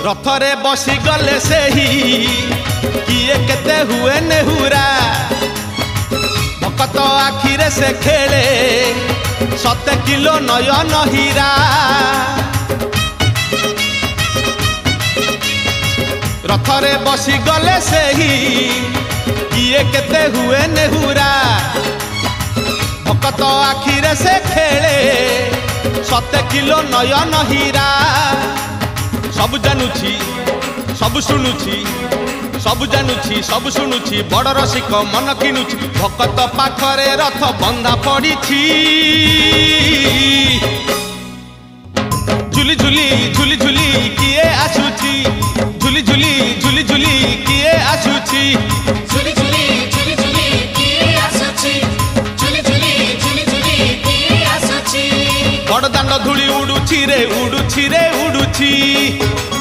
रथरे बसी गले से ही किए केते हुए नेहुरा भकत आखिरे से खेले 7 किलो नयन हीरा रथरे बसी गले से ही किए केते हुए नेहुरा भकत आखिरे से खेले 7 किलो नयन हीरा सब जानुछि सब शुणुछि सब जानुछि सब शुणुछि बड़ रसिक मन किनुछि भकत पाखरे रथ बंधा पड़िछि झुली झुली झुली झुली किए आसुछि झुली झुली झुली झुली किए आसुछि झुली झुली झुली झुली किए आसुछि झुली झुली झुली झुली किए आसुछि बड़ दांड धूली उडुछि रे उडुछि रे उडुछि।